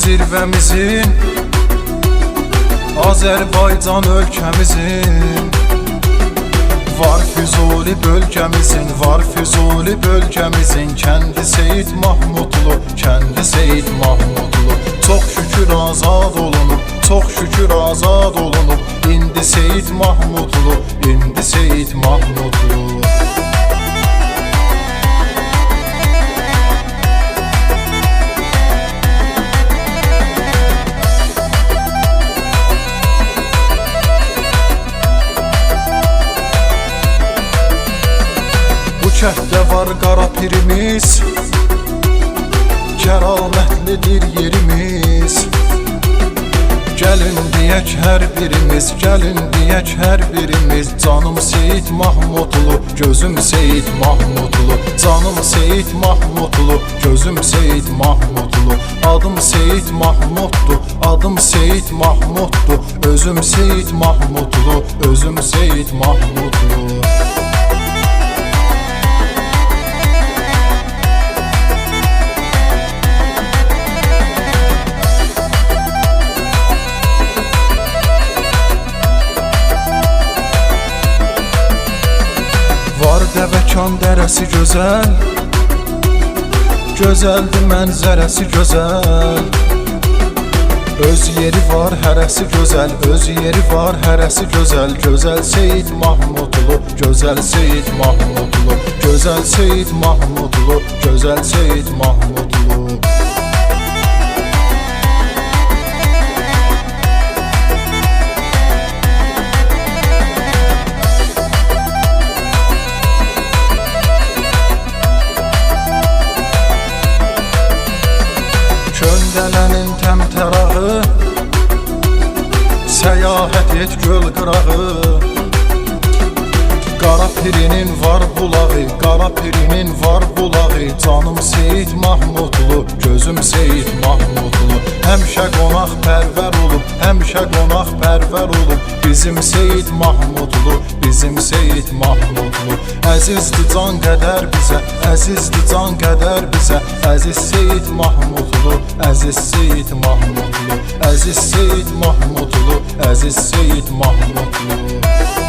zirvemizin, Azərbaycan ölkəmizin. Var Füzuli bölgəmizin, var Füzuli bölgəmizin. Kəndi Seyid Mahmudlu, kəndi Seyid Mahmudlu. Çox şükür azad olunub, çox şükür azad olunub. İndi Seyid Mahmudlu, indi Seyid Mahmudlu. Kənddə var qara pirimiz, kəramətlidir yerimiz. Gəlin deyək hər birimiz, gəlin deyək hər birimiz. Canım Seyid Mahmudlu, gözüm Seyid Mahmudlu. Canım Seyid Mahmudlu, gözüm Seyid Mahmudlu. Adım Seyid Mahmuddu, adım Seyid Mahmuddu. Özüm Seyid Mahmudlu, özüm Seyid Mahmudlu. Dəvəkan dərəsi gözəl, gözəldir mənzərəsi gözəl. Öz yeri var hərəsi gözəl, öz yeri var hərəsi gözəl. Gözəl Seyid Mahmudlu, gözəl Seyid Mahmudlu. Gözəl Seyid Mahmudlu, gözəl Seyid Mahmudlu. Köndələnin təmtərağı, səyahət et göl qırağı. Qara pirinin var bulağı, qara pirinin var bulağı. Canım Seyid Mahmudlu, gözüm Seyid Mahmudlu. Həmişə qonaq pərvər olub, həmişə qonaq pərvər olub. Bizim Seyid Mahmudlu, bizim Seyid Mahmudlu. Əzizdir can qədər bizə, əzizdir can qədər bizə. Əziz Seyid Mahmudlu, əziz Seyid Mahmudlu. Əziz Seyid Mahmudlu, əziz Seyid Mahmudlu.